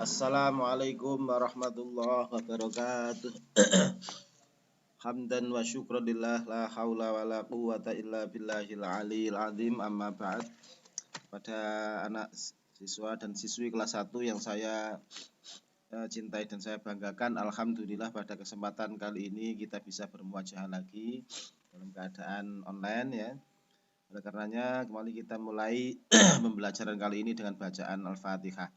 Assalamualaikum warahmatullahi wabarakatuh. Hamdan wa syukranillah, la haula wa la quwata illa billahil aliyil azim, amma ba'd. Pada anak siswa dan siswi kelas 1 yang saya cintai dan saya banggakan, alhamdulillah pada kesempatan kali ini kita bisa bermuajah lagi dalam keadaan online ya. Oleh karenanya kembali kita mulai pembelajaran kali ini dengan bacaan Al-Fatihah.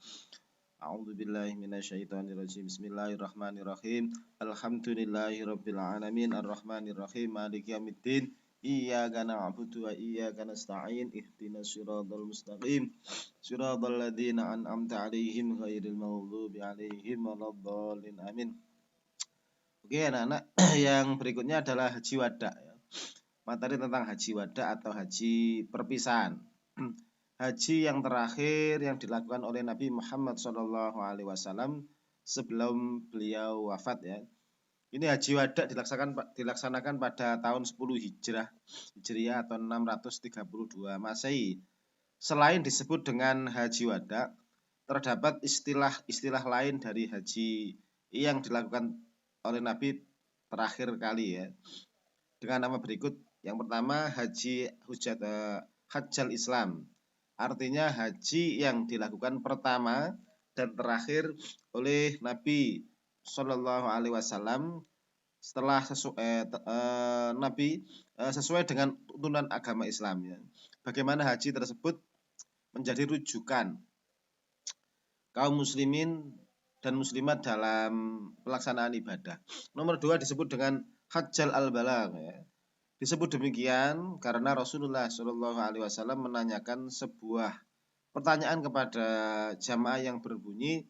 A'udzubillahi minasyaitonirrajim. Bismillahirrahmanirrahim. Alhamdulillahirabbil alamin arrahmanirrahim maliki yaumiddin. Iyyaka na'budu wa iyyaka nasta'in. Ihdinas siratal mustaqim. Siratal ladzina an'amta 'alaihim ghairil maghdubi 'alaihim waladdallin. Amin. Oke, anak-anak, yang berikutnya adalah haji wada ya. Materi tentang haji wada atau haji perpisahan. Haji yang terakhir yang dilakukan oleh Nabi Muhammad SAW sebelum beliau wafat ya. Ini haji wada dilaksanakan pada tahun 10 Hijriah atau 632 Masehi. Selain disebut dengan haji wada, terdapat istilah lain dari haji yang dilakukan oleh Nabi terakhir kali ya. Dengan nama berikut. Yang pertama haji hajjal Islam. Artinya haji yang dilakukan pertama dan terakhir oleh Nabi Shallallahu Alaihi Wasallam setelah Nabi sesuai dengan tuntunan agama Islam ya. Bagaimana haji tersebut menjadi rujukan kaum muslimin dan muslimat dalam pelaksanaan ibadah. Nomor 2 disebut dengan hajjal al-balagh ya. Disebut demikian karena Rasulullah Shallallahu Alaihi Wasallam menanyakan sebuah pertanyaan kepada jamaah yang berbunyi,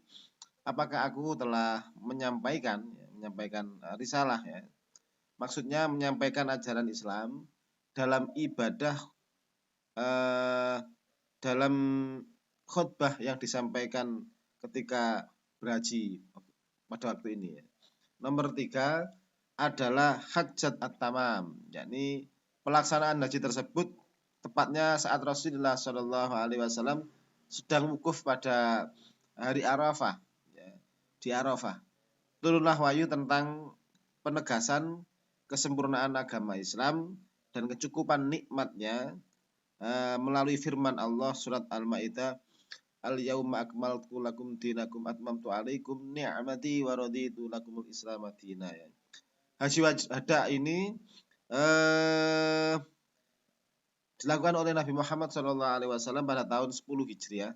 apakah aku telah menyampaikan risalah ya. Maksudnya menyampaikan ajaran Islam dalam ibadah dalam khutbah yang disampaikan ketika berhaji pada waktu ini ya. Nomor 3 adalah hajat at-tamam, yakni pelaksanaan haji tersebut tepatnya saat Rasulullah Shallallahu Alaihi Wasallam sedang wukuf pada hari Arafah. Ya, di Arafah turunlah wahyu tentang penegasan kesempurnaan agama Islam dan kecukupan nikmatnya melalui firman Allah surat Al-Maidah, Al-yauma akmaltu lakum dinakum atmamtu alaikum ni'mati wa raditu lakumul Islam madina ya. Haji wada ini dilakukan oleh Nabi Muhammad SAW pada tahun 10 Hijriah.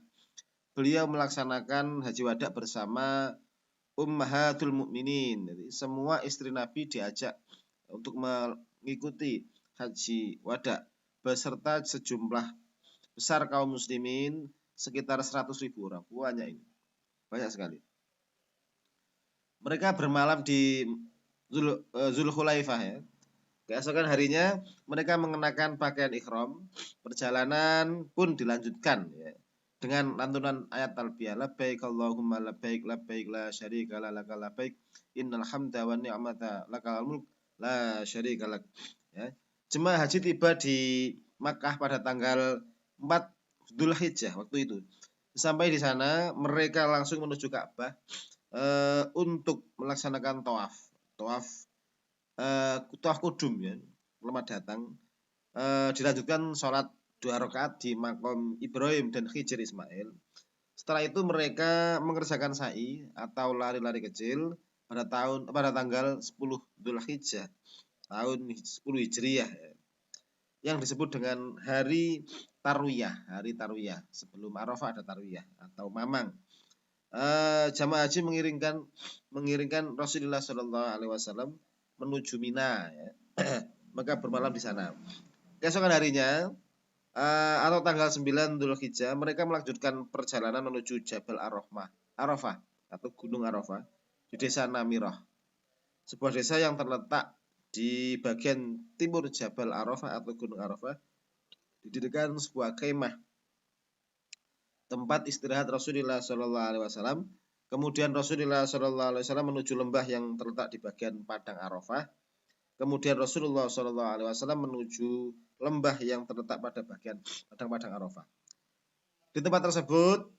Beliau melaksanakan haji wada bersama ummahatul mukminin. Jadi semua istri Nabi diajak untuk mengikuti haji wada beserta sejumlah besar kaum muslimin sekitar 100.000 orang. Banyak ini. Banyak sekali. Mereka bermalam di Zulhulaifah ya. Keesokan harinya mereka mengenakan pakaian ihram. Perjalanan pun dilanjutkan ya, dengan lantunan ayat talbiyah, labbaik Allahumma labbaik labbaik la syarika laka labbaik innal hamda wan ni'mata lakal mulk la syarika lak ya. Jemaah haji tiba di Makkah pada tanggal 4 Dzulhijjah waktu itu. Sampai di sana mereka langsung menuju Ka'bah untuk melaksanakan tawaf kudum ya, selamat datang. Dilanjutkan sholat 2 rakaat di makom Ibrahim dan Hijr Ismail. Setelah itu mereka mengerjakan sa'i atau lari-lari kecil pada tanggal 10 Dzulhijjah tahun 10 Hijriah ya, yang disebut dengan hari Tarwiyah. Sebelum Arafah ada Tarwiyah atau Mamang. Jamaah haji mengiringkan Rasulullah Shallallahu Alaihi Wasallam menuju Mina ya. Maka bermalam di sana. Keesokan harinya atau tanggal 9 Dzulhijjah mereka melanjutkan perjalanan menuju Jabal Arafah atau Gunung Arafah di desa Namirah, sebuah desa yang terletak di bagian timur Jabal Arafah atau Gunung Arafah. Didirikan sebuah kemah, tempat istirahat Rasulullah Shallallahu Alaihi Wasallam. Kemudian Rasulullah Shallallahu Alaihi Wasallam menuju lembah yang terletak di bagian padang Arafah. Kemudian Rasulullah Shallallahu Alaihi Wasallam menuju lembah yang terletak pada bagian padang Arafah. Di tempat tersebut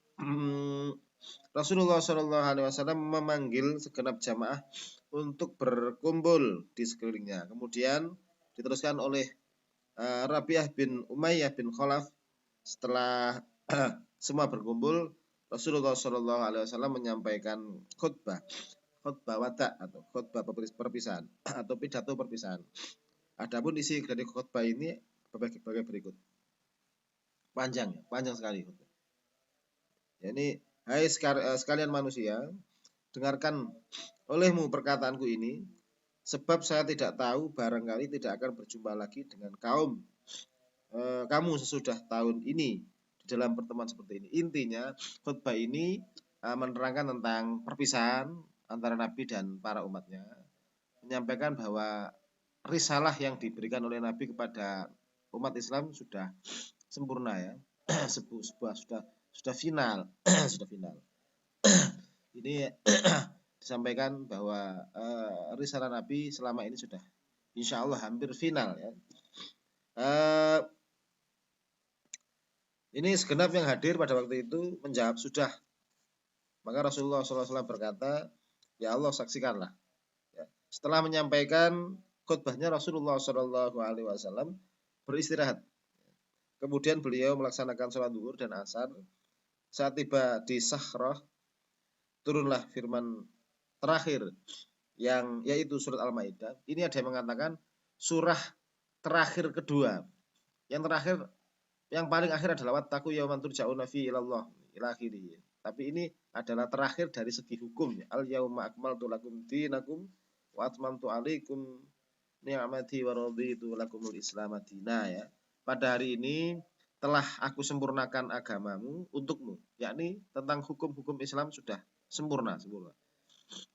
Rasulullah Shallallahu Alaihi Wasallam memanggil segenap jamaah untuk berkumpul di sekelilingnya. Kemudian diteruskan oleh Rabi'ah bin Umayyah bin Khalaf. Setelah semua berkumpul, Rasulullah Shallallahu Alaihi Wasallam menyampaikan khutbah wada atau khutbah perpisahan atau pidato perpisahan. Adapun isi dari khutbah ini berbagai berikut. Panjang sekali. Ya, ini, hai sekalian manusia, dengarkan olehmu perkataanku ini, sebab saya tidak tahu, barangkali tidak akan berjumpa lagi dengan kaum kamu sesudah tahun ini di dalam pertemuan seperti ini. Intinya khutbah ini menerangkan tentang perpisahan antara Nabi dan para umatnya, menyampaikan bahwa risalah yang diberikan oleh Nabi kepada umat Islam sudah sempurna ya, sudah final, sudah final. Ini disampaikan bahwa risalah Nabi selama ini sudah insya Allah hampir final ya. Ini segenap yang hadir pada waktu itu menjawab sudah. Maka Rasulullah SAW berkata, ya Allah saksikanlah. Ya. Setelah menyampaikan khutbahnya, Rasulullah SAW beristirahat. Kemudian beliau melaksanakan sholat zuhur dan asar. Saat tiba di Sakhrah, turunlah firman terakhir yang yaitu surat Al-Maidah. Ini ada yang mengatakan surah terakhir kedua. Yang paling akhir adalah wattaqu yauman turja'una fi ilallah ila akhirih. Tapi ini adalah terakhir dari segi hukumnya. Al yauma akmaltu lakum dinakum wa atmamtu alaikum ni'mati wa raditu lakumul islam madina ya. Pada hari ini telah aku sempurnakan agamamu untukmu, yakni tentang hukum-hukum Islam sudah sempurna.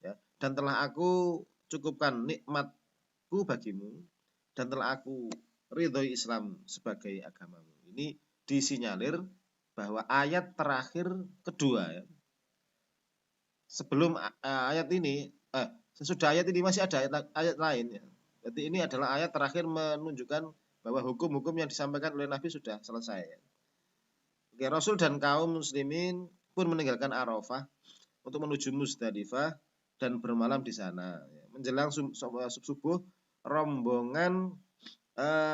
Ya. Dan telah aku cukupkan nikmatku bagimu dan telah aku ridhoi Islam sebagai agamamu. Ini disinyalir bahwa ayat terakhir kedua ya. Sebelum ayat ini, sesudah ayat ini masih ada ayat lain ya. Jadi ini adalah ayat terakhir menunjukkan bahwa hukum-hukum yang disampaikan oleh Nabi sudah selesai ya. Oke, Rasul dan kaum muslimin pun meninggalkan Arafah untuk menuju Muzdalifah dan bermalam di sana. Menjelang subuh, rombongan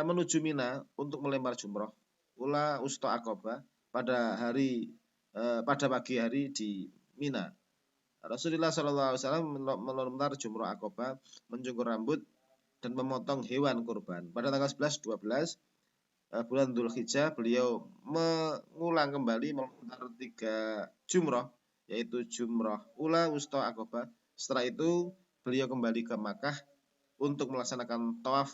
menuju Mina untuk melempar jumroh ula usta Aqabah pada pagi hari di Mina. Rasulullah SAW melempar jumroh Aqabah, mencukur rambut dan memotong hewan kurban. Pada tanggal 11, 12 bulan Dzulhijjah beliau mengulang kembali melempar 3 jumroh, yaitu jumroh ula usta Aqabah. Setelah itu beliau kembali ke Makkah untuk melaksanakan tawaf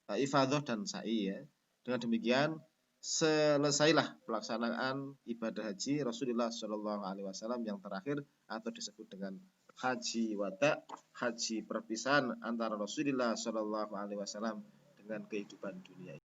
ifadah dan sa'i ya. Dengan demikian selesailah pelaksanaan ibadah haji Rasulullah Shallallahu Alaihi Wasallam yang terakhir atau disebut dengan haji wada, haji perpisahan antara Rasulullah Shallallahu Alaihi Wasallam dengan kehidupan dunia.